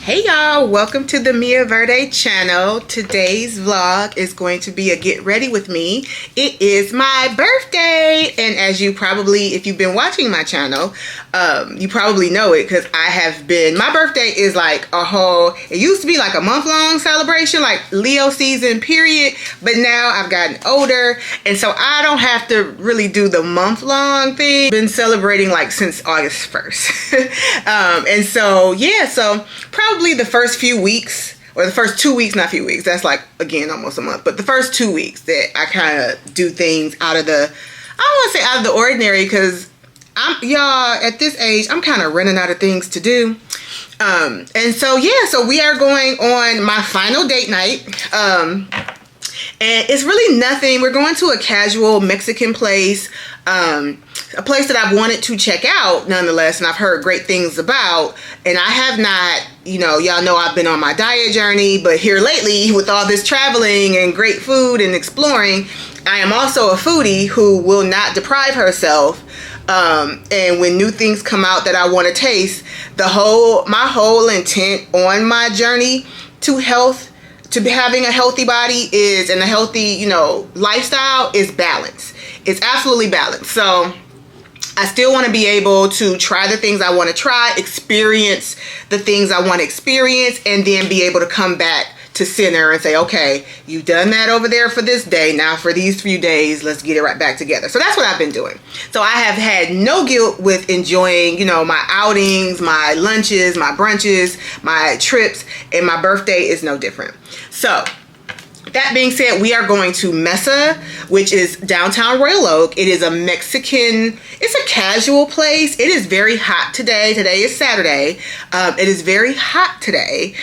Hey y'all, welcome to the Mia Verde channel. Today's vlog is going to be a get ready with me. It is my birthday, and as you probably, if you've been watching my channel, you probably know it because my birthday is like it used to be like a month-long celebration, like Leo season period, but now I've gotten older, and so I don't have to really do the month-long thing. Been celebrating like since August 1st. And so yeah, so probably the first few weeks, or the first 2 weeks, not few weeks, that's like again almost a month, but the first 2 weeks that I kind of do things out of the, I don't want to say out of the ordinary, because y'all, at this age I'm kind of running out of things to do. And so yeah, so we are going on my final date night, and it's really nothing. We're going to a casual Mexican place, a place that I've wanted to check out nonetheless, and I've heard great things about, and I have not, y'all know I've been on my diet journey, but here lately with all this traveling and great food and exploring, I am also a foodie who will not deprive herself. And when new things come out that I want to taste, my whole intent on my journey to health, to having a healthy body and a healthy, lifestyle is balance. It's absolutely balanced. So I still want to be able to try the things I want to try, experience the things I want to experience, and then be able to come back to center and say, okay, you've done that over there for this day. Now for these few days, let's get it right back together. So that's what I've been doing. So I have had no guilt with enjoying, my outings, my lunches, my brunches, my trips, and my birthday is no different. So that being said, we are going to Mesa, which is downtown Royal Oak. It is a Mexican, it's a casual place. It is very hot today. Today is Saturday. It is very hot today.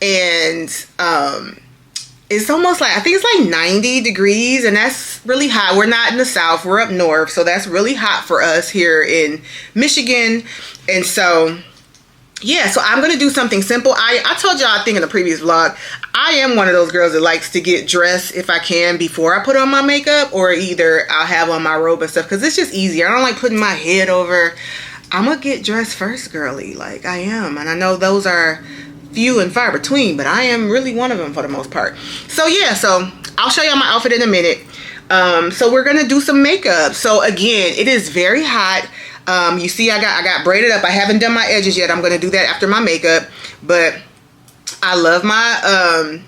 It's almost like, I think it's like 90 degrees, and that's really hot. We're not in the South, we're up north. So that's really hot for us here in Michigan. And so yeah, so I'm going to do something simple. I told y'all, I think in the previous vlog, I am one of those girls that likes to get dressed if I can before I put on my makeup, or either I'll have on my robe and stuff because it's just easier. I don't like putting my head over. I'm going to get dressed first, girly, like I am. And I know those are few and far between, but I am really one of them for the most part. So yeah, so I'll show y'all my outfit in a minute. So we're going to do some makeup. So again, it is very hot. You see I got braided up. I haven't done my edges yet. I'm going to do that after my makeup. But I love my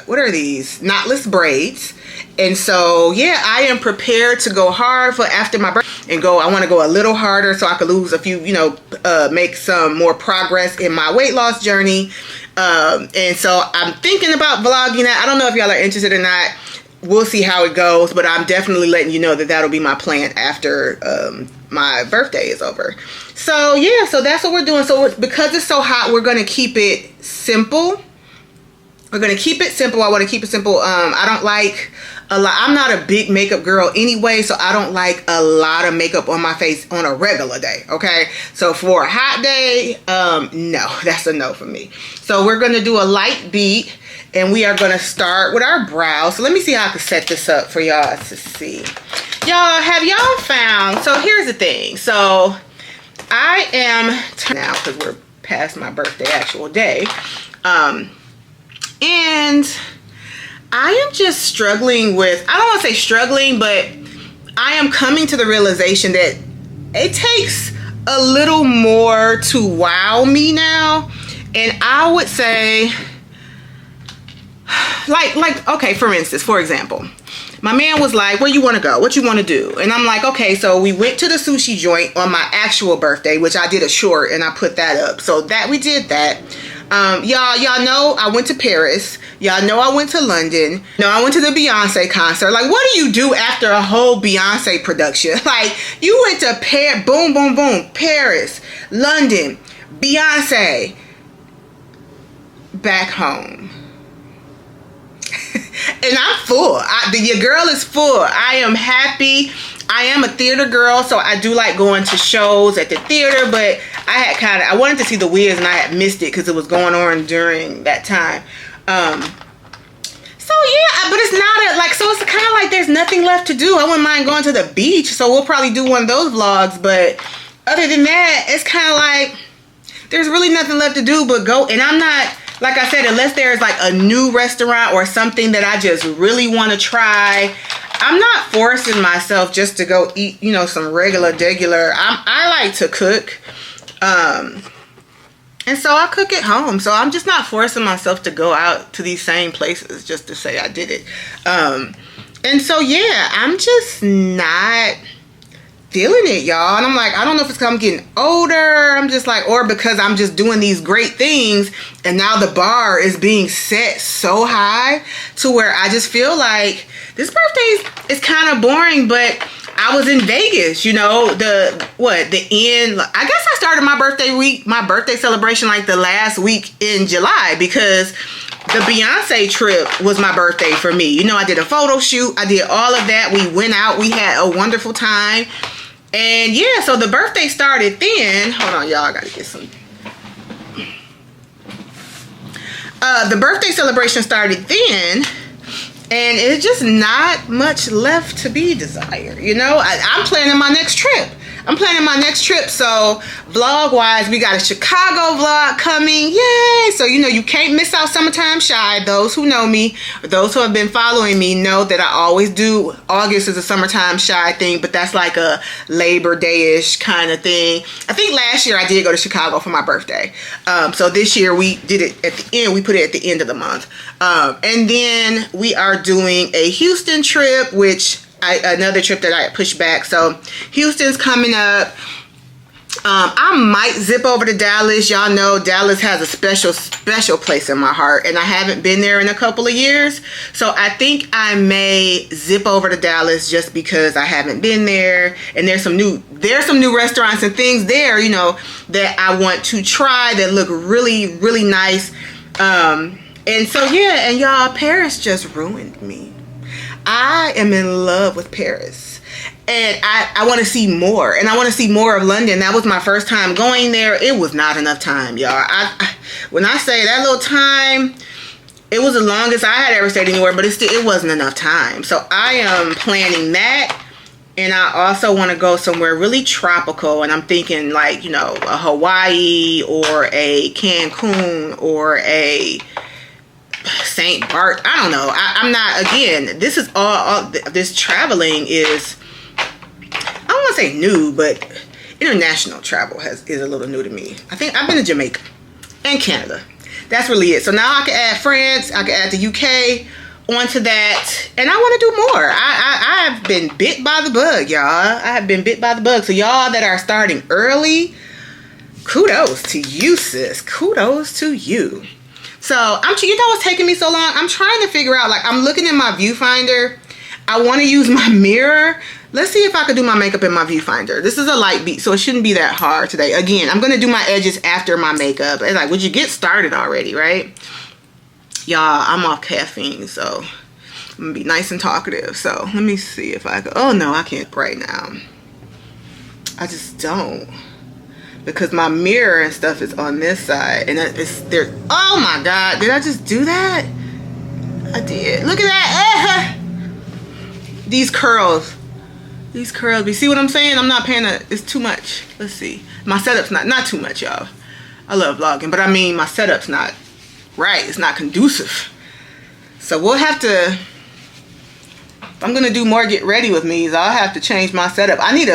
what are these? Knotless braids. And so, yeah, I am prepared to go hard for after my birthday and I want to go a little harder so I could lose a few, make some more progress in my weight loss journey. And so I'm thinking about vlogging that. I don't know if y'all are interested or not. We'll see how it goes, but I'm definitely letting you know that that'll be my plan after my birthday is over. So yeah, so that's what we're doing. So because it's so hot, we're gonna keep it simple. I want to keep it simple. I don't like a lot. I'm not a big makeup girl anyway, so I don't like a lot of makeup on my face on a regular day. Okay, so for a hot day, no, that's a no for me. So we're gonna do a light beat. And we are going to start with our brows. So let me see how I can set this up for y'all to see. Y'all, have y'all found, so here's the thing. So I am, now because we're past my birthday actual day. And I am just struggling with, I don't want to say struggling, but I am coming to the realization that it takes a little more to wow me now. And I would say, like okay, for example, my man was like, where you want to go, what you want to do? And I'm like, okay, so we went to the sushi joint on my actual birthday, which I did a short and I put that up, so that we did that. Y'all know I went to Paris. Y'all know I went to London. I went to the Beyonce concert. Like, what do you do after a whole Beyonce production? Like, you went to boom, boom, boom, Paris, London, Beyonce, back home. And I'm full. Your girl is full. I am happy. I am a theater girl, so I do like going to shows at the theater, but I wanted to see The Wiz and I had missed it because it was going on during that time. So yeah, but it's not so it's kind of like there's nothing left to do. I wouldn't mind going to the beach, so we'll probably do one of those vlogs, but other than that, it's kind of like there's really nothing left to do but go. And I'm not, like I said, unless there's like a new restaurant or something that I just really want to try, I'm not forcing myself just to go eat, you know, some regular. I like to cook. And so I cook at home. So I'm just not forcing myself to go out to these same places just to say I did it. And so, yeah, I'm just not feeling it, y'all. And I'm like, I don't know if it's because I'm getting older. I'm just like, or because I'm just doing these great things. And now the bar is being set so high to where I just feel like this birthday is kind of boring, but I was in Vegas, you know, the end. I guess I started my birthday celebration like the last week in July, because the Beyonce trip was my birthday for me. You know, I did a photo shoot. I did all of that. We went out. We had a wonderful time. And yeah, so the birthday started then. Hold on, y'all. I got to get some. The birthday celebration started then. And it's just not much left to be desired. You know, I'm planning my next trip. So vlog wise, we got a Chicago vlog coming. Yay! So, you know, you can't miss out Summertime Shy. Those who know me, or those who have been following me, know that I always do August is a Summertime Shy thing, but that's like a Labor Day-ish kind of thing. I think last year I did go to Chicago for my birthday. So this year we did it at the end. We put it at the end of the month. And then we are doing a Houston trip, which another trip that I pushed back. So Houston's coming up. I might zip over to Dallas. Y'all know Dallas has a special place in my heart, and I haven't been there in a couple of years. So I think I may zip over to Dallas just because I haven't been there, and there's some new restaurants and things there, you know, that I want to try that look really, really nice. And so yeah, and y'all, Paris just ruined me. I am in love with Paris, and I want to see more, and I want to see more of London. That was my first time going there. It was not enough time, y'all. When I say that little time, it was the longest I had ever stayed anywhere, but it wasn't enough time. So I am planning that, and I also want to go somewhere really tropical, and I'm thinking like, you know, a Hawaii or a Cancun or a St. Bart. I don't know. I'm not, again, this is all this traveling is, I don't want to say new, but international travel is a little new to me. I think I've been to Jamaica and Canada. That's really it. So now I can add France, I can add the UK onto that, and I want to do more. I have been bit by the bug, y'all. I have been bit by the bug. So y'all that are starting early, kudos to you, sis. Kudos to you. So, you know what's taking me so long? I'm trying to figure out, like, I'm looking in my viewfinder. I want to use my mirror. Let's see if I could do my makeup in my viewfinder. This is a light beat, so it shouldn't be that hard today. Again, I'm going to do my edges after my makeup. It's like, would you get started already, right? Y'all, I'm off caffeine, so I'm going to be nice and talkative. So, let me see if I could. Oh, no, I can't right now. I just don't. Because my mirror and stuff is on this side, and it's there. Oh my God, did I just do that? I did. Look at that. These curls. You see what I'm saying? I'm not paying it's too much. Let's see. My setup's not too much, y'all. I love vlogging, but I mean, my setup's not right. It's not conducive. So we'll have to, if I'm gonna do more get ready with me's, I'll have to change my setup. I need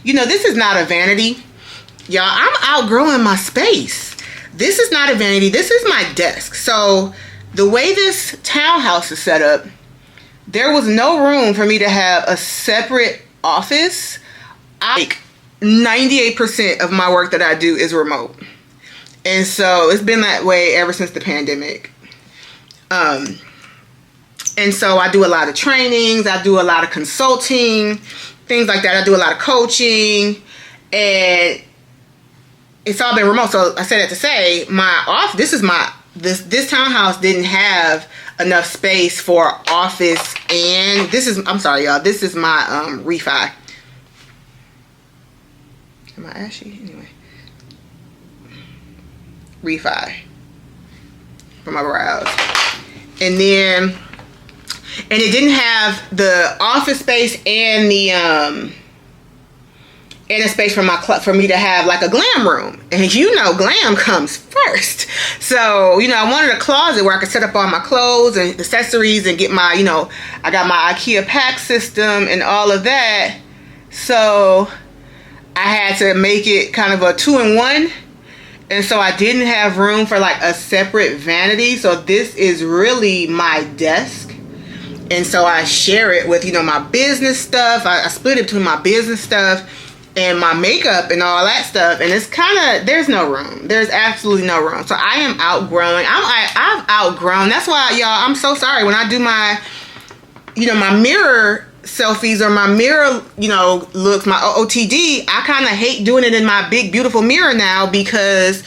you know, this is not a vanity. Y'all, I'm outgrowing my space. This is not a vanity. This is my desk. So the way this townhouse is set up, there was no room for me to have a separate office. Like 98% of my work that I do is remote. And so it's been that way ever since the pandemic. And so I do a lot of trainings. I do a lot of consulting, things like that. I do a lot of coaching, and it's all been remote. So I said that to say, this townhouse didn't have enough space for office, and I'm sorry, y'all, this is my refi. Am I ashy? Anyway. Refi for my brows. And it didn't have the office space and the and a space for me to have like a glam room. And you know, glam comes first. So, you know, I wanted a closet where I could set up all my clothes and accessories and get my, you know, I got my IKEA pack system and all of that. So I had to make it kind of a 2-in-1. And so I didn't have room for like a separate vanity. So this is really my desk. And so I share it with, you know, my business stuff. I split it between my business stuff and my makeup and all that stuff. And it's kind of, there's no room. There's absolutely no room. So I am outgrowing. I've outgrown. That's why, y'all, I'm so sorry. When I do my, you know, my mirror selfies or my mirror, you know, looks, my OOTD, I kind of hate doing it in my big, beautiful mirror now because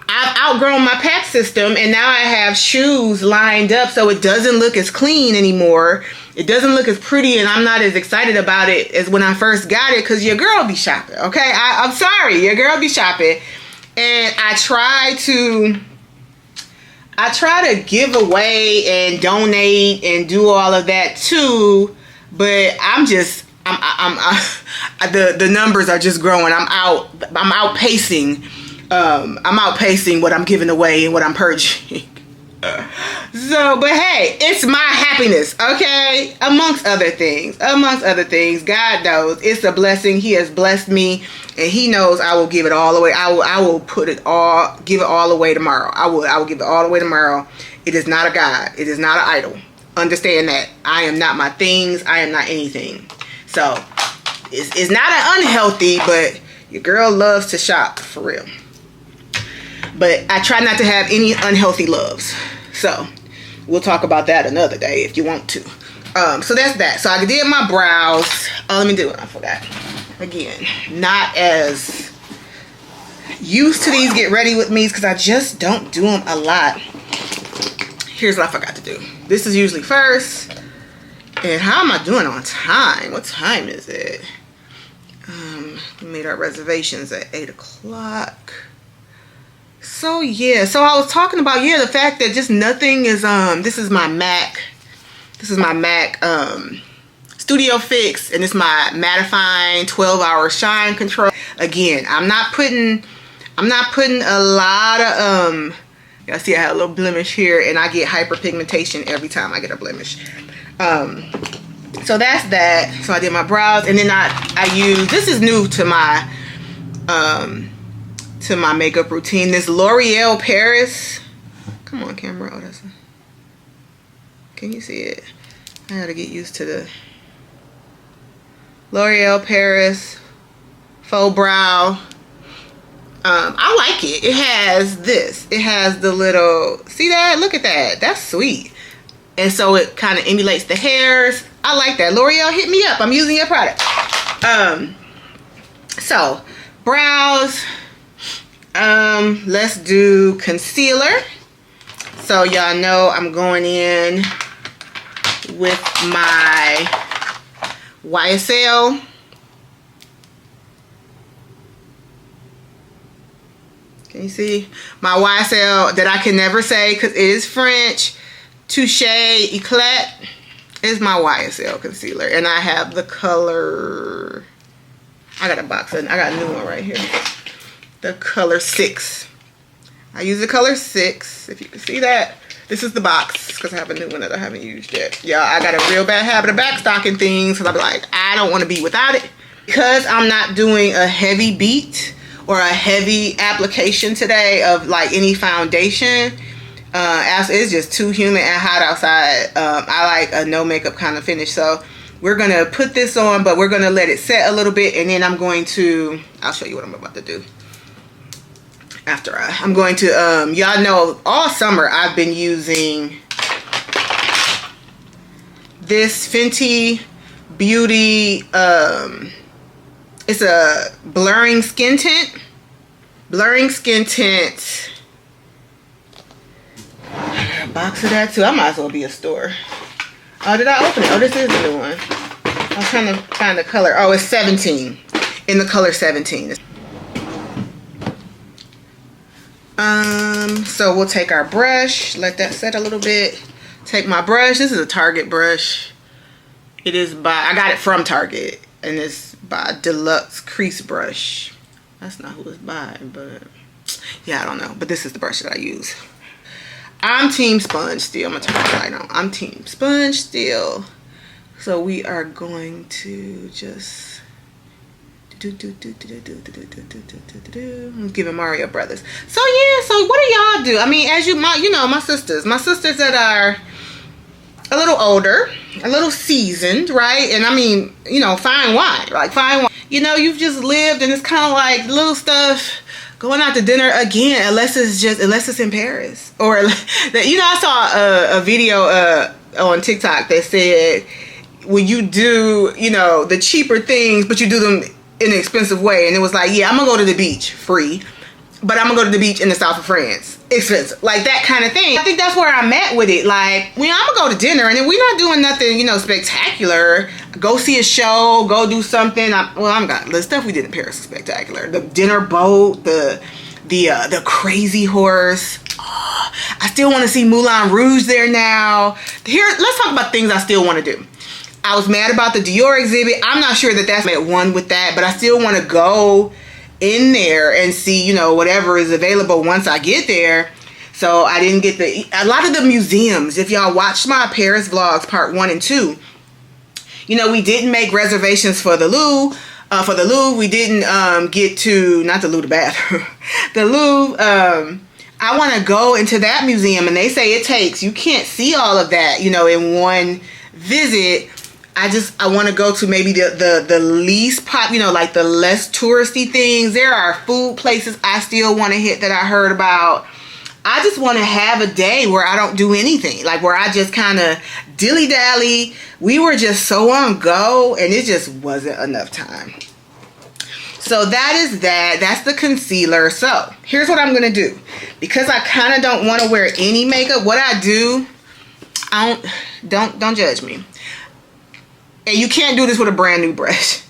I've outgrown my pack system and now I have shoes lined up so it doesn't look as clean anymore. It doesn't look as pretty and I'm not as excited about it as when I first got it because your girl be shopping, okay? I'm sorry, your girl be shopping. And I try to give away and donate and do all of that too, but the numbers are just growing. I'm outpacing what I'm giving away and what I'm purging. So, but hey, it's my happiness, okay? Amongst other things, God knows it's a blessing. He has blessed me, and He knows I will give it all away. I will give it all away tomorrow. I will give it all away tomorrow. It is not a God. It is not an idol. Understand that. I am not my things. I am not anything. So, it's not an unhealthy, but your girl loves to shop for real. But I try not to have any unhealthy loves. So we'll talk about that another day if you want to. So that's that. So I did my brows. Oh, let me do it. I forgot. Again, not as used to these get ready with me's because I just don't do them a lot. Here's what I forgot to do. This is usually first. And how am I doing on time? What time is it? We made our reservations at 8 o'clock. So yeah, so I was talking about, yeah, the fact that just nothing is, this is my MAC Studio Fix, and it's my mattifying 12-hour shine control. Again, I'm not putting a lot of, y'all see I have a little blemish here, and I get hyperpigmentation every time I get a blemish. So that's that. So I did my brows, and then I use, this is new to my makeup routine, this L'Oreal Paris. Come on, camera. Oh, can you see it? I gotta get used to the L'Oreal Paris faux brow. I like it. It has this. It has the little, see that? Look at that. That's sweet. And so it kind of emulates the hairs. I like that. L'Oreal, hit me up. I'm using your product. So brows. Let's do concealer. So y'all know I'm going in with my YSL. Can you see? My YSL that I can never say because it is French. Touche Eclat is my YSL concealer. And I have the color, I got a box, I got a new one right here. The color 6. I use the color 6, if you can see that. This is the box, because I have a new one that I haven't used yet. Yeah, I got a real bad habit of backstocking things, because I'm like, I don't want to be without it. Because I'm not doing a heavy beat or a heavy application today of like any foundation, as it's just too humid and hot outside. I like a no makeup kind of finish, so we're going to put this on, but we're going to let it set a little bit, and then I'm going to, I'll show you what I'm about to do. After I'm going to, y'all know all summer I've been using this Fenty Beauty, it's a blurring skin tint. Blurring skin tint. A box of that too. I might as well be a store. Oh, did I open it? Oh, this is the new one. I was trying to find the color. Oh, it's 17. In the color 17. So we'll take our brush, let that set a little bit. Take my brush. This is a Target brush. It is by, I got it from Target, and it's by Deluxe Crease Brush. That's not who it's by, but yeah, I don't know. But this is the brush that I use. I'm team sponge still. I'm gonna turn the light on. I'm team sponge still. So we are going to just I'm giving Mario Brothers. So yeah, so what do y'all do? I mean, as my sisters that are a little older, a little seasoned, right? And I mean, fine wine, like fine wine. You've just lived, and it's kind of like little stuff. Going out to dinner again, unless it's in Paris, or I saw a video on TikTok that said when you do the cheaper things, but you do them in an expensive way, and it was like, yeah, I'm gonna go to the beach free, but I'm gonna go to the beach in the south of France, expensive, like that kind of thing. I think that's where I'm at with it. Like, I'm gonna go to dinner, and then we're not doing nothing, spectacular. Go see a show, go do something. The stuff we did in Paris is spectacular. The dinner boat, the crazy horse. Oh, I still want to see Moulin Rouge there now. Let's talk about things I still want to do. I was mad about the Dior exhibit. I'm not sure that that's at one with that, but I still want to go in there and see, whatever is available once I get there. So I didn't get a lot of the museums. If y'all watched my Paris vlogs, part 1 and 2, we didn't make reservations for the Louvre. We didn't get to, not the Louvre, the bathroom. The Louvre, I want to go into that museum, and they say you can't see all of that, in one visit. I want to go to maybe the least like the less touristy things. There are food places I still want to hit that I heard about. I just want to have a day where I don't do anything, like where I just kind of dilly-dally. We were just so on go, and it just wasn't enough time. So that's the concealer. So here's what I'm going to do. Because I kind of don't want to wear any makeup, what I do, don't judge me. And you can't do this with a brand new brush.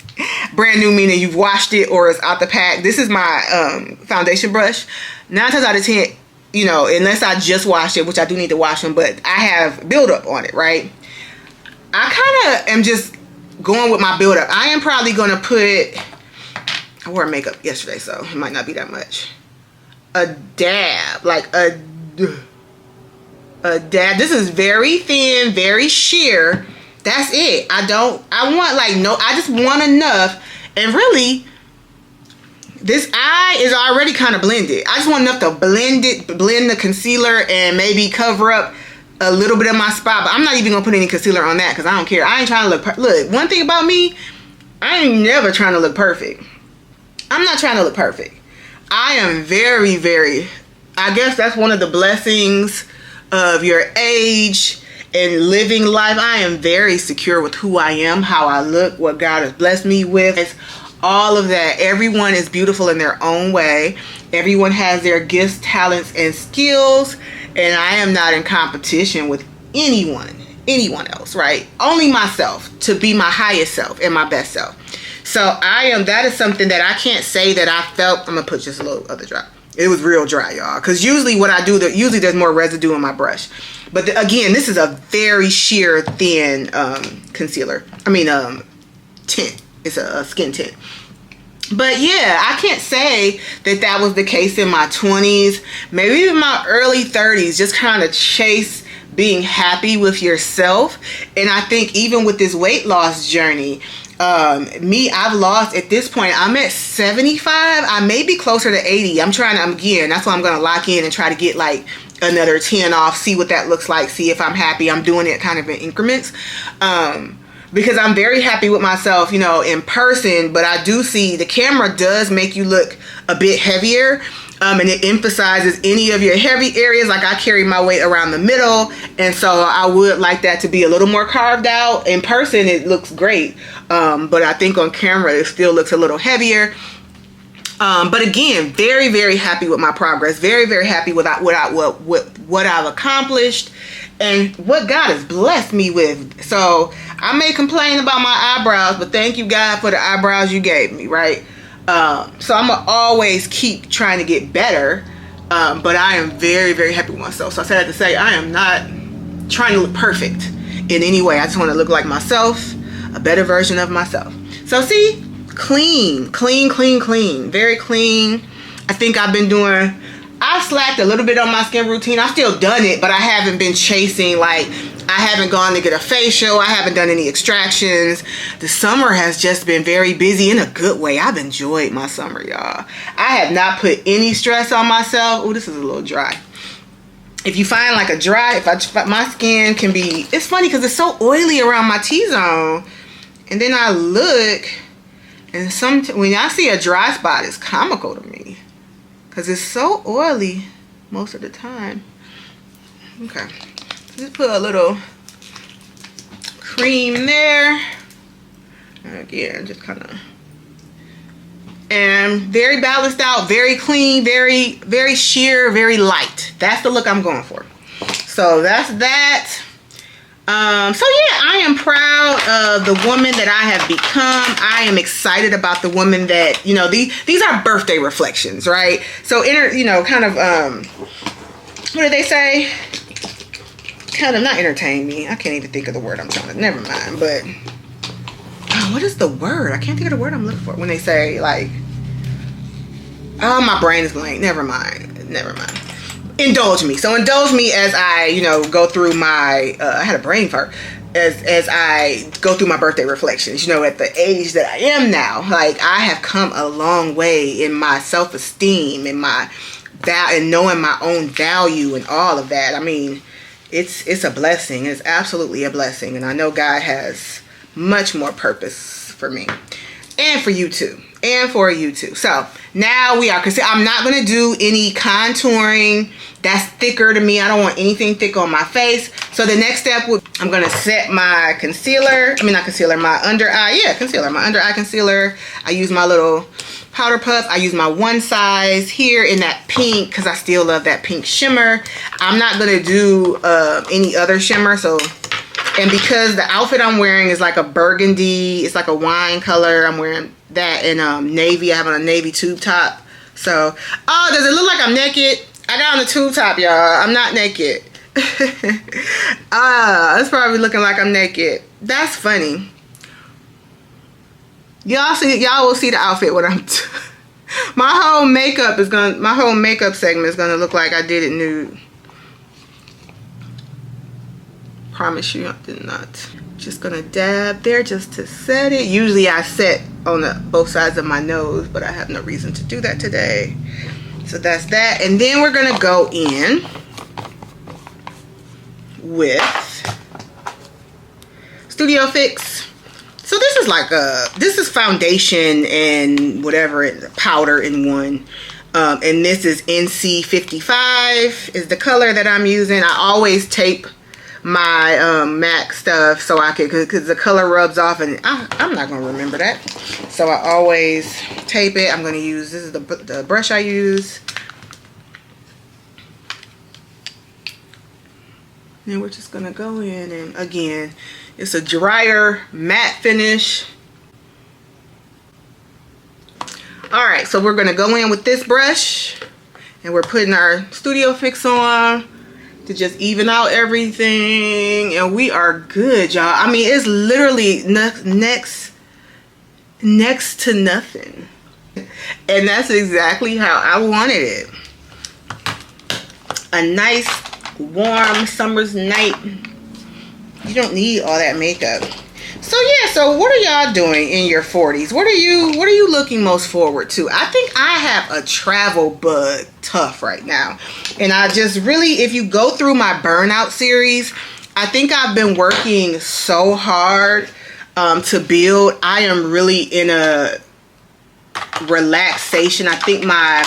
Brand new meaning you've washed it or it's out the pack. This is my foundation brush. 9 times out of 10, unless I just washed it, which I do need to wash them, but I have buildup on it, right? I kind of am just going with my buildup. I am probably going to I wore makeup yesterday, so it might not be that much. A dab, like a dab. This is very thin, very sheer. That's it. I just want enough. And really, this eye is already kind of blended. I just want enough to blend the concealer and maybe cover up a little bit of my spot. But I'm not even going to put any concealer on that because I don't care. I ain't trying to look one thing about me, I ain't never trying to look perfect. I'm not trying to look perfect. I am very, very, I guess that's one of the blessings of your age and living life. I am very secure with who I am, how I look, what God has blessed me with. It's all of that. Everyone is beautiful in their own way. Everyone has their gifts, talents, and skills. And I am not in competition with anyone else, right? Only myself, to be my highest self and my best self. So that is something that I can't say that I felt. I'm going to put just a little other drop. It was real dry, y'all. Because usually what I do, usually there's more residue on my brush. But again, this is a very sheer, thin concealer. Tint. It's a skin tint. But yeah, I can't say that was the case in my 20s. Maybe even my early 30s. Just kind of chase being happy with yourself. And I think even with this weight loss journey, I've lost, at this point, I'm at 75. I may be closer to 80. That's why I'm going to lock in and try to get like another 10 off, see what that looks like, see if I'm happy. I'm doing it kind of in increments. Because I'm very happy with myself, in person, but I do see the camera does make you look a bit heavier. And it emphasizes any of your heavy areas. Like I carry my weight around the middle. And so I would like that to be a little more carved out. In person, it looks great. But I think on camera, it still looks a little heavier. But again, very, very happy with my progress. Very, very happy with what I've accomplished and what God has blessed me with. So I may complain about my eyebrows, but thank you, God, for the eyebrows you gave me, right? So I'm going to always keep trying to get better. But I am very, very happy with myself. So I said that to say I am not trying to look perfect in any way. I just want to look like myself, a better version of myself. So see, clean, very clean. I think I've slacked a little bit on my skin routine. I've still done it, but I haven't been chasing, like, I haven't gone to get a facial. I haven't done any extractions. The summer has just been very busy in a good way. I've enjoyed my summer, y'all. I have not put any stress on myself. Oh, this is a little dry. If you find like my skin can be, it's funny because it's so oily around my T-zone. And then I look, and when I see a dry spot, it's comical to me. Because it's so oily most of the time. Okay. Just put a little cream there. Again, just kind of. And very balanced out, very clean, very sheer, very light. That's the look I'm going for. So that's that. So yeah, I am proud of the woman that I have become. I am excited about the woman that, you know, these are birthday reflections, right? So, kind of, what do they say? Kind of not entertain me. I can't even think of the word I'm trying to, never mind. But, what is the word? I can't think of the word I'm looking for. When they say, like, oh, my brain is blank. Never mind. Indulge me. So indulge me as I, go through my, I had a brain fart, as I go through my birthday reflections, at the age that I am now. Like, I have come a long way in my self-esteem and and knowing my own value and all of that. I mean, it's a blessing. It's absolutely a blessing. And I know God has much more purpose for me and for you too. So now I'm not going to do any contouring that's thicker to me. I don't want anything thick on my face. So the next step I'm going to set my concealer. My under eye. Concealer. My under eye concealer. I use my little powder puff. I use my one size here in that pink because I still love that pink shimmer. I'm not going to do any other shimmer. And because the outfit I'm wearing is like a burgundy, it's like a wine color. I'm wearing that in navy. I have on a navy tube top. So, does it look like I'm naked? I got on the tube top, y'all. I'm not naked. It's probably looking like I'm naked. That's funny. Y'all will see the outfit when I'm my whole makeup segment is gonna look like I did it nude. Promise you I did not. Just gonna dab there just to set it. Usually I set on both sides of my nose, but I have no reason to do that today. So that's that. And then we're gonna go in with Studio Fix. So this is like this is foundation and whatever, powder in one. And this is NC55 is the color that I'm using. I always tape my MAC stuff so I could, because the color rubs off, and I'm not gonna remember that, so I always tape it. I'm gonna use, this is the brush I use, and we're just gonna go in, and again, it's a drier matte finish. All right, so we're gonna go in with this brush, and we're putting our Studio Fix on to just even out everything, and we are good, y'all. I mean, it's literally next to nothing, and that's exactly how I wanted it. A nice warm summer's night. You don't need all that makeup. So yeah, so what are y'all doing in your 40s? What are you looking most forward to? I think I have a travel bug tough right now. And I just really, if you go through my burnout series, I think I've been working so hard to build. I am really in a relaxation. I think my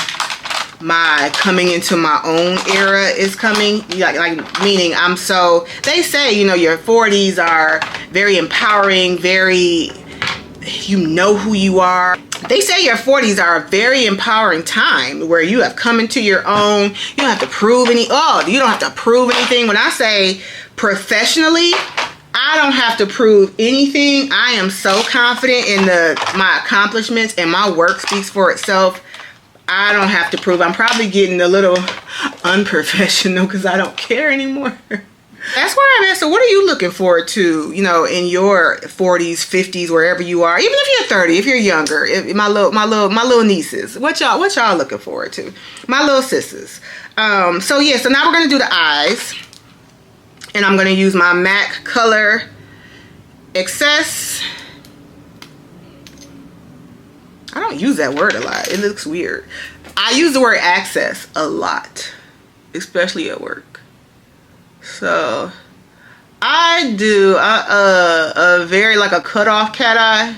coming into my own era is coming, like meaning they say, your 40s are very empowering, very, who you are. They say your 40s are a very empowering time where you have come into your own. You don't have to prove you don't have to prove anything. When I say professionally, I don't have to prove anything. I am so confident in my accomplishments, and my work speaks for itself. I don't have to prove. I'm probably getting a little unprofessional because I don't care anymore. That's where I'm at. So what are you looking forward to, you know, in your 40s, 50s, wherever you are? Even if you're 30, if you're younger, my little nieces, what y'all looking forward to? My little sisters. So yeah, so now we're gonna do the eyes. And I'm gonna use my MAC Color Excess. I don't use that word a lot. It looks weird. I use the word access a lot, especially at work. So I do a very like a cutoff cat eye.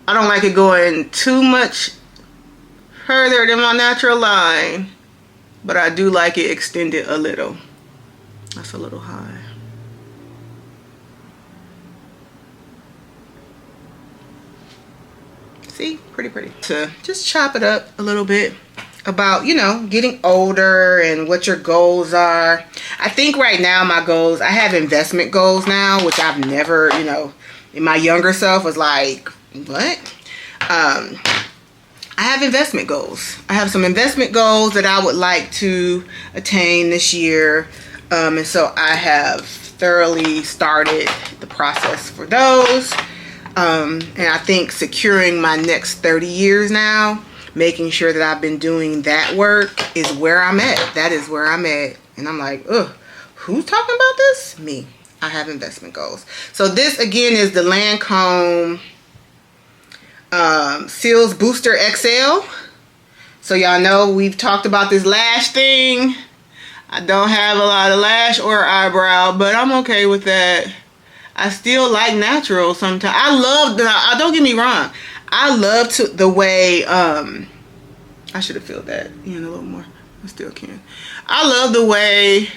I don't like it going too much further than my natural line, but I do like it extended a little. That's a little high. See, pretty. To just chop it up a little bit about, you know, getting older and what your goals are. I think right now my goals, I have investment goals now, which I've never, you know, in my younger self was like, what? I have investment goals. I have some investment goals that I would like to attain this year. And so I have thoroughly started the process for those. And I think securing my next 30 years now, making sure that I've been doing that work is where I'm at. That is where I'm at. And I'm like, ugh, who's talking about this? Me. I have investment goals. So this again is the Lancome Cils Booster XL. So y'all know we've talked about this lash thing. I don't have a lot of lash or eyebrow, but I'm okay with that. I still like natural sometimes. I love the, don't get me wrong, I love the way, I should have filled that in a little more. I still can. I love the way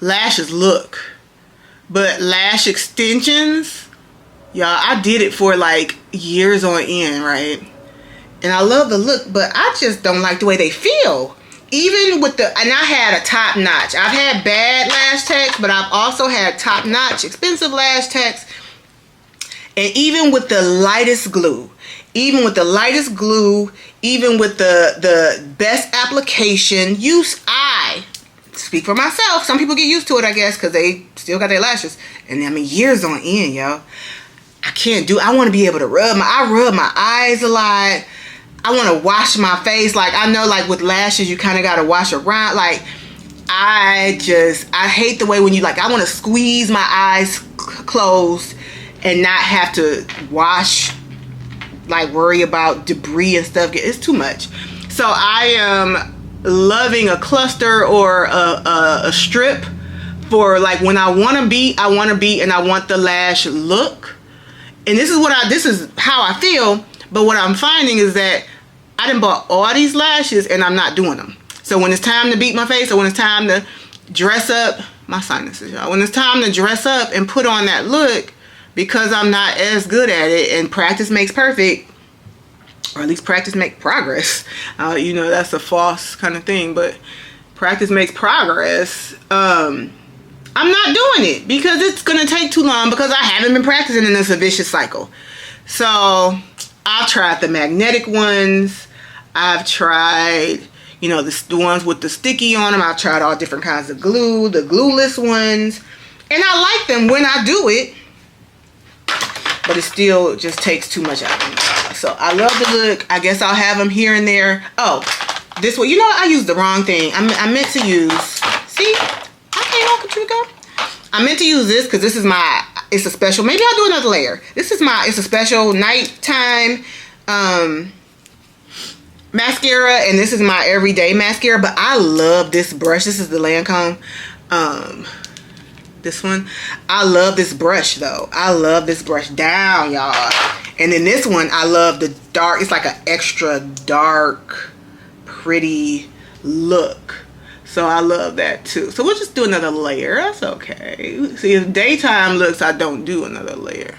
lashes look. But lash extensions, y'all, I did it for like years on end, right? And I love the look, but I just don't like the way they feel. Even with the, and I had a top notch. I've had bad lash techs, but I've also had top notch, expensive lash techs. And even with the lightest glue, even with the best application, I speak for myself. Some people get used to it, I guess, because they still got their lashes. And I mean, years on end, y'all. I want to be able to rub my eyes a lot. I want to wash my face. Like, I know, like, with lashes, you kind of got to wash around. Like, I hate the way when you, like, I want to squeeze my eyes closed and not have to wash, like, worry about debris and stuff. It's too much. So I am loving a cluster or a strip for, like, when I want to beat and I want the lash look. And this is how I feel. But what I'm finding is that I done bought all these lashes and I'm not doing them. So when it's time to beat my face or when it's time to dress up, my sinuses, y'all. When it's time to dress up and put on that look, because I'm not as good at it, and practice makes perfect, or at least practice makes progress. You know, that's a false kind of thing, but practice makes progress. I'm not doing it because it's going to take too long because I haven't been practicing, and it's a vicious cycle. So I've tried the magnetic ones. I've tried, you know, the ones with the sticky on them. I've tried all different kinds of glue, the glueless ones. And I like them when I do it. But it still just takes too much out of me. So I love the look. I guess I'll have them here and there. Oh, this one. You know what? I used the wrong thing. I meant to use, see? I can't walk with you, go. I meant to use this because this is it's a special, maybe I'll do another layer. It's a special nighttime mascara, and this is my everyday mascara, but I love this brush. This is the Lancome, this one. I love this brush though. I love this brush down, y'all. And then this one, I love the dark, it's like an extra dark, pretty look. So I love that too. So we'll just do another layer. That's okay. See, if daytime looks, I don't do another layer.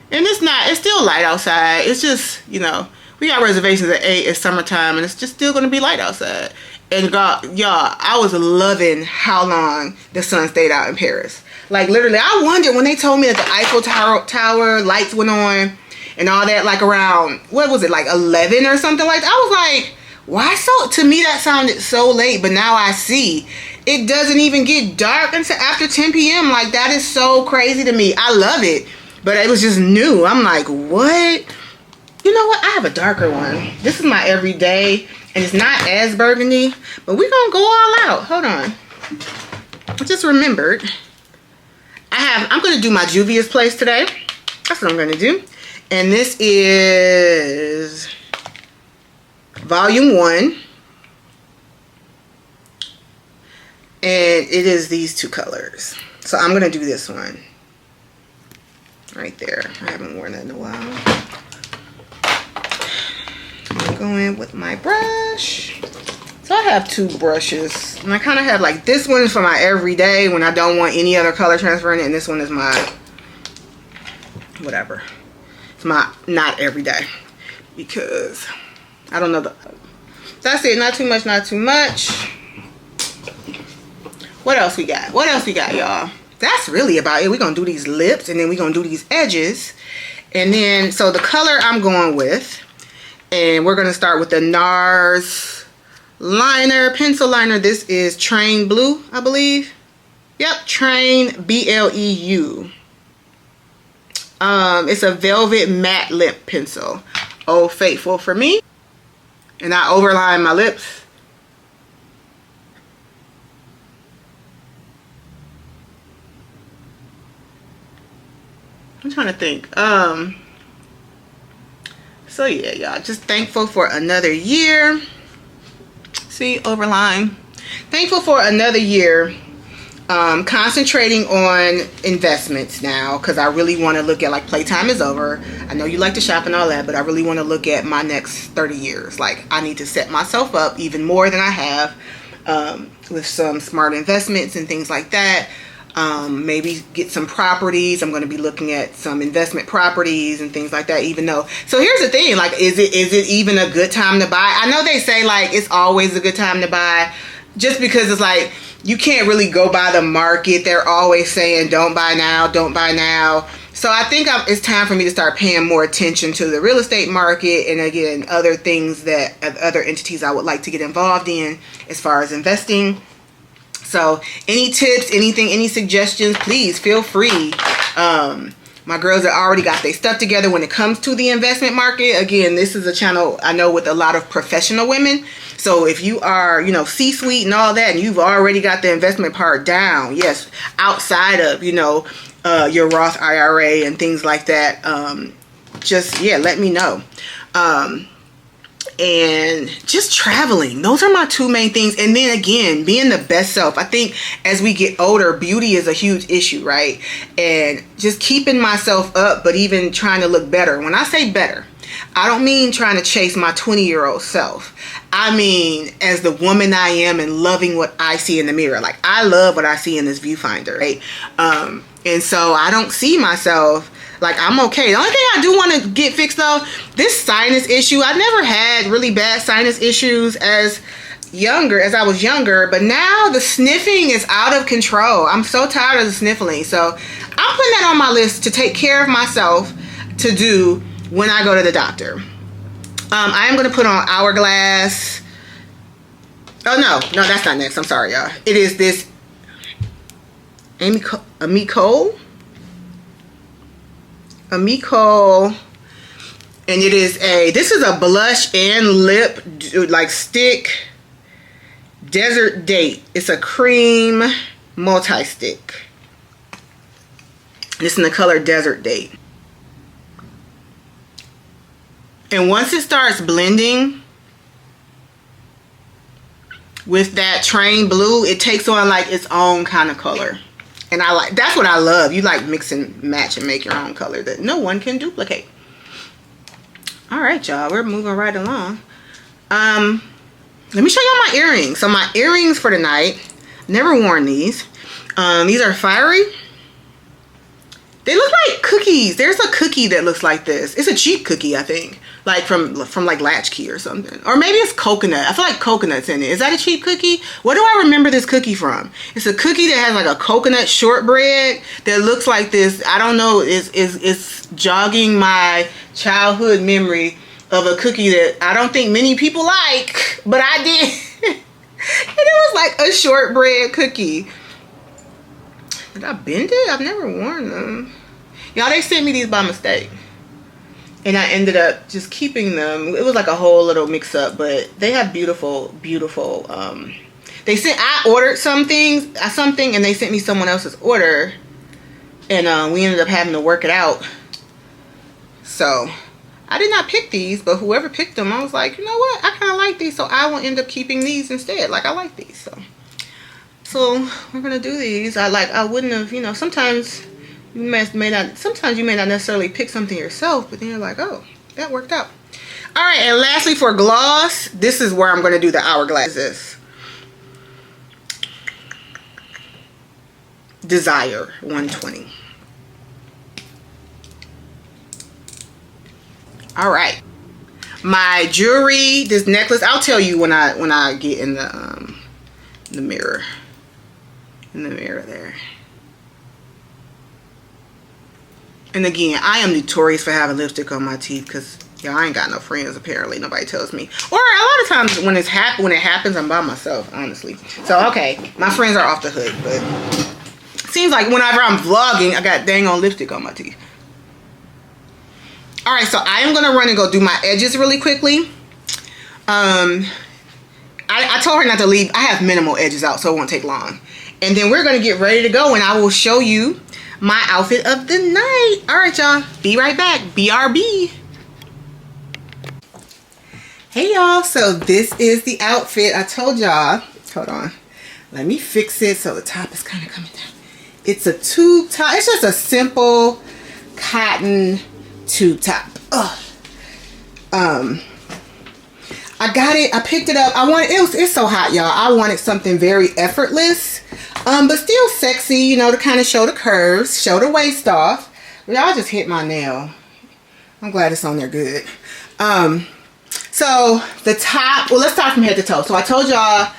And it's still light outside. It's just, you know, we got reservations at 8. It's summertime and it's just still going to be light outside. And God, y'all, I was loving how long the sun stayed out in Paris. Like literally, I wondered when they told me that the Eiffel Tower lights went on and all that, like around, what was it, like 11 or something like that. I was like, Why so? To me, that sounded so late, but now I see. It doesn't even get dark until after 10 p.m. Like, that is so crazy to me. I love it, but it was just new. I'm like, what? You know what? I have a darker one. This is my everyday, and it's not as burgundy, but we're going to go all out. Hold on. I just remembered. I'm going to do my Juvia's Place today. That's what I'm going to do. And this is volume 1. And it is these 2 colors. So I'm going to do this one. Right there. I haven't worn that in a while. I'm going to go in with my brush. So I have 2 brushes. And I kind of have like, this one is for my everyday when I don't want any other color transfer in it. And this one is my, whatever. It's my not everyday. Because I don't know the, that's it. Not too much, not too much. What else we got? What else we got, y'all? That's really about it. We're going to do these lips and then we're going to do these edges. And then, so the color I'm going with, and we're going to start with the NARS liner, pencil liner. This is Train Blue, I believe. Yep, Train BLEU. It's a velvet matte lip pencil. Old Faithful for me. And I overline my lips. I'm trying to think. So yeah, y'all, just thankful for another year. See, overline. Thankful for another year. Concentrating on investments now, because I really want to look at, like, playtime is over. I know you like to shop and all that, but I really want to look at my next 30 years. Like, I need to set myself up even more than I have with some smart investments and things like that. Maybe get some properties. I'm going to be looking at some investment properties and things like that, even though. So here's the thing, like, is it even a good time to buy? I know they say, like, it's always a good time to buy, just because it's like, you can't really go by the market. They're always saying, don't buy now, don't buy now. So I think it's time for me to start paying more attention to the real estate market, and again, other things that, other entities I would like to get involved in as far as investing. So any tips, anything, any suggestions, please feel free. My girls have already got their stuff together when it comes to the investment market. Again, this is a channel I know with a lot of professional women. So if you are, you know, C-suite and all that, and you've already got the investment part down, yes, outside of, you know, your Roth IRA and things like that, just, yeah, let me know. And just traveling. Those are my 2 main things. And then again, being the best self. I think as we get older, beauty is a huge issue, right? And just keeping myself up, but even trying to look better. When I say better, I don't mean trying to chase my 20-year-old self. I mean, as the woman I am and loving what I see in the mirror. Like, I love what I see in this viewfinder, right? And so I don't see myself, like, I'm okay. The only thing I do want to get fixed, though, this sinus issue. I never had really bad sinus issues as I was younger, but now the sniffing is out of control. I'm so tired of the sniffling. So I'm putting that on my list to take care of myself to do when I go to the doctor. I am going to put on Hourglass. Oh, no, that's not next. I'm sorry, y'all. It is this Amico, and it is this is a blush and lip, like, stick, Desert Date. It's a cream multi-stick. This is in the color Desert Date. And once it starts blending with that Train Blue, it takes on, like, its own kind of color. And that's what I love. You like mix and match and make your own color that no one can duplicate. All right, y'all, we're moving right along. Let me show y'all my earrings. So my earrings for tonight, never worn these. These are fiery. They look like cookies. There's a cookie that looks like this. It's a cheap cookie, I think. Like from like Latchkey or something. Or maybe it's coconut. I feel like coconut's in it. Is that a cheap cookie? What do I remember this cookie from? It's a cookie that has like a coconut shortbread that looks like this. I don't know. It's jogging my childhood memory of a cookie that I don't think many people like. but I did. And it was like a shortbread cookie. Did I bend it? I've never worn them. Y'all, they sent me these by mistake. And I ended up just keeping them. It was like a whole little mix up, but they have beautiful, beautiful, I ordered something, and they sent me someone else's order. And we ended up having to work it out. So I did not pick these, but whoever picked them, I was like, you know what? I kind of like these, so I will end up keeping these instead. Like, I like these, so we're gonna do these. I wouldn't have, you know, sometimes you may not necessarily pick something yourself, but then you're like, oh, that worked out. All right, and lastly for gloss, this is where I'm gonna do the Hourglass. Desire 120. All right, my jewelry, this necklace, I'll tell you when I get in the mirror. In the mirror there. And again, I am notorious for having lipstick on my teeth because y'all, I ain't got no friends apparently. Nobody tells me. Or a lot of times when it happens, I'm by myself, honestly. So okay, my friends are off the hook, but it seems like whenever I'm vlogging, I got dang on lipstick on my teeth. All right, so I am gonna run and go do my edges really quickly. I told her not to leave. I have minimal edges out, so it won't take long. And then we're gonna get ready to go, and I will show you my outfit of the night. All right, y'all. Be right back. BRB. Hey, y'all. So this is the outfit. I told y'all. Hold on. Let me fix it so the top is kind of coming down. It's a tube top. It's just a simple cotton tube top. Ugh. I got it. I picked it up. It's so hot, y'all. I wanted something very effortless, but still sexy, you know, to kind of show the curves, show the waist off. Y'all just hit my nail. I'm glad it's on there good. So the top, well, let's start from head to toe. So I told y'all,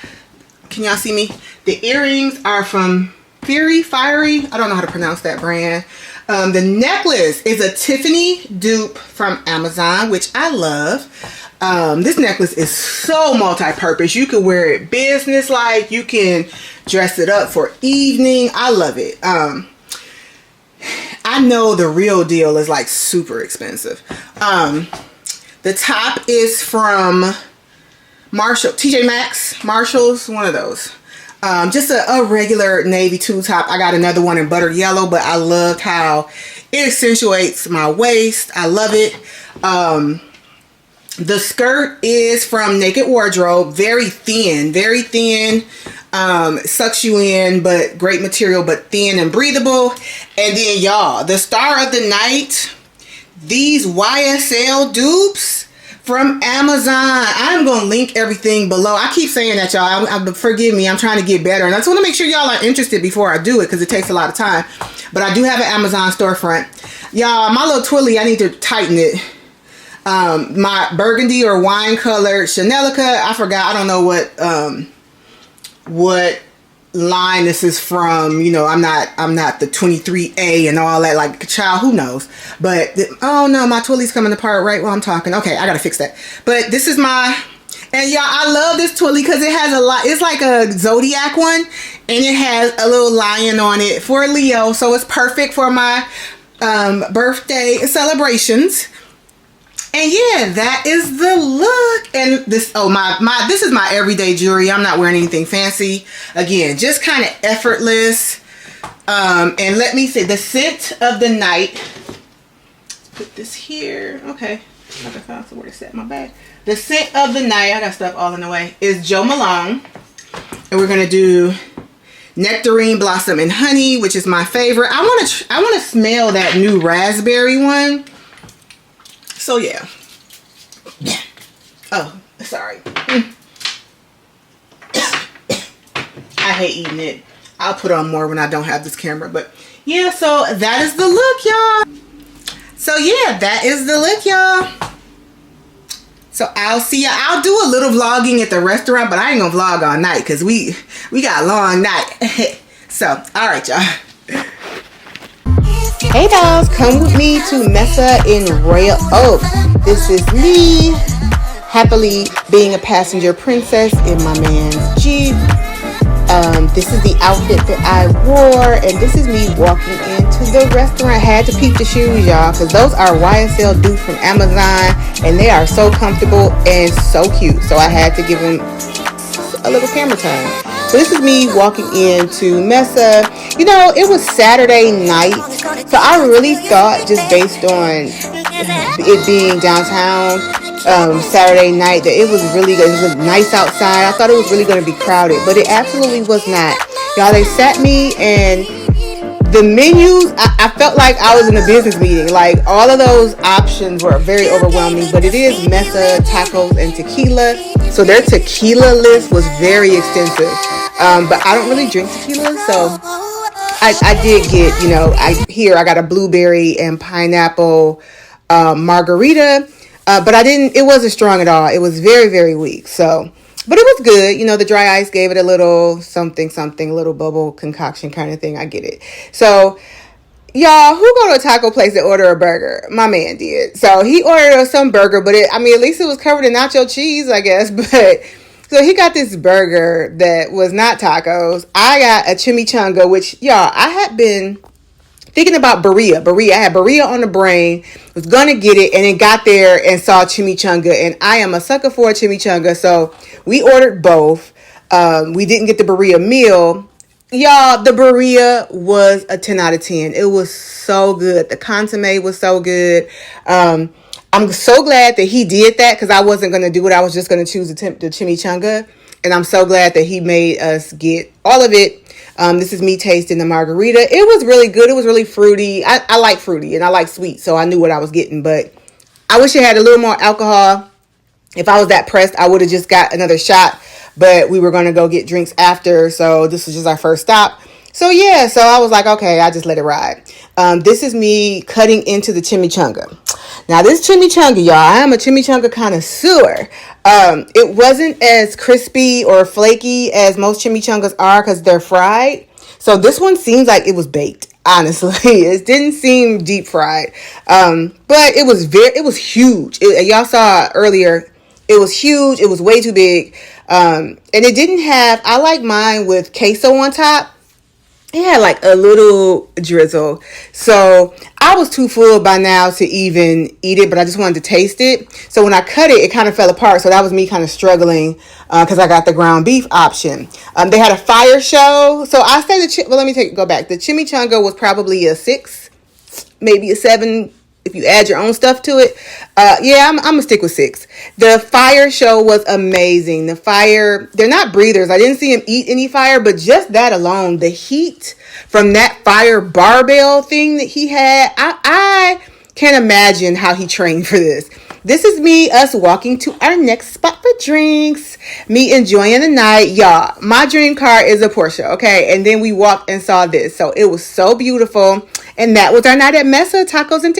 can y'all see me? The earrings are from Fiery. I don't know how to pronounce that brand. The necklace is a Tiffany dupe from Amazon, which I love. This necklace is so multi-purpose. You can wear it business-like. You can dress it up for evening. I love it. I know the real deal is like super expensive. The top is from Marshall, TJ Maxx, Marshalls, one of those. Just a regular navy tube top. I got another one in butter yellow, but I loved how it accentuates my waist. I love it. The skirt is from Naked Wardrobe. Very thin, sucks you in, but great material, but thin and breathable. And then y'all, the star of the night, these YSL dupes from Amazon. I'm going to link everything below. I keep saying that, y'all. Forgive me. I'm trying to get better. And I just want to make sure y'all are interested before I do it because it takes a lot of time. But I do have an Amazon storefront. Y'all, my little twilly, I need to tighten it. My burgundy or wine colored Chanelica. I forgot. I don't know what line this is from. You know, I'm not the 23A and all that, like, child, who knows. But oh no, my twilly's coming apart right while I'm talking. Okay, I gotta fix that. But this is and y'all, I love this twilly because it has a lot. It's like a zodiac one, and it has a little lion on it for Leo, so it's perfect for my birthday celebrations. And yeah, that is the look. And this, this is my everyday jewelry. I'm not wearing anything fancy. Again, just kind of effortless. And let me say, the scent of the night. Put this here. Okay. I have to find somewhere to set my bag. The scent of the night, I got stuff all in the way, is Jo Malone. And we're going to do Nectarine Blossom and Honey, which is my favorite. I want to smell that new raspberry one. So yeah. Oh, sorry. I hate eating it. I'll put on more when I don't have this camera. But yeah, so that is the look, y'all. So yeah, that is the look, y'all. So I'll see ya. I'll do a little vlogging at the restaurant, but I ain't gonna vlog all night because we got a long night. So, all right, y'all. Hey dolls, come with me to Mesa in Royal Oak. This is me happily being a passenger princess in my man's Jeep. This is the outfit that I wore, and this is me walking into the restaurant. I had to peep the shoes, y'all, because those are YSL dupes from Amazon, and they are so comfortable and so cute. So I had to give them a little camera time. So this is me walking into Mesa. You know, it was Saturday night, so I really thought, just based on it being downtown, Saturday night, that it was really good. It was nice outside. I thought it was really going to be crowded, but it absolutely was not. Y'all, they sat me, and the menus, I felt like I was in a business meeting. Like, all of those options were very overwhelming, but it is Mesa Tacos and Tequila. So their tequila list was very extensive. But I don't really drink tequila, so I did get, you know, I got a blueberry and pineapple margarita, but it wasn't strong at all. It was very, very weak. So, but it was good. You know, the dry ice gave it a little something, a little bubble concoction kind of thing. I get it. So, y'all, who go to a taco place and order a burger? My man did. So he ordered us some burger, but at least it was covered in nacho cheese, I guess. But so he got this burger that was not tacos. I got a chimichanga, which, y'all, I had been thinking about Berea. I had Berea on the brain, was gonna get it, and then got there and saw chimichanga, and I am a sucker for a chimichanga, so we ordered both. We didn't get the Berea meal. Y'all, the Berea was a 10 out of 10. It was so good. The consomme was so good. I'm so glad that he did that, because I wasn't going to do it. I was just going to choose the chimichanga, and I'm so glad that he made us get all of it. This is me tasting the margarita. It was really good. It was really fruity. I like fruity, and I like sweet, so I knew what I was getting, but I wish it had a little more alcohol. If I was that pressed, I would have just got another shot, but we were going to go get drinks after, so this was just our first stop. So yeah, so I was like, okay, I just let it ride. This is me cutting into the chimichanga. Now, this chimichanga, y'all, I am a chimichanga connoisseur. It wasn't as crispy or flaky as most chimichangas are, because they're fried. So this one seems like it was baked, honestly. It didn't seem deep fried. But it was huge. Y'all saw earlier, it was huge. It was way too big. And it didn't have, I like mine with queso on top. It had like a little drizzle. So I was too full by now to even eat it, but I just wanted to taste it. So when I cut it, it kind of fell apart. So that was me kind of struggling because I got the ground beef option. They had a fire show. So I say let me go back. The chimichanga was probably a 6, maybe a 7 if you add your own stuff to it. I'm gonna stick with 6. The fire show was amazing. The fire, they're not breathers. I didn't see him eat any fire, but just that alone, the heat from that fire barbell thing that he had, I can't imagine how he trained for this. This is us walking to our next spot for drinks. Me enjoying the night. Y'all, my dream car is a Porsche, okay? And then we walked and saw this. So it was so beautiful. And that was our night at Mesa Tacos and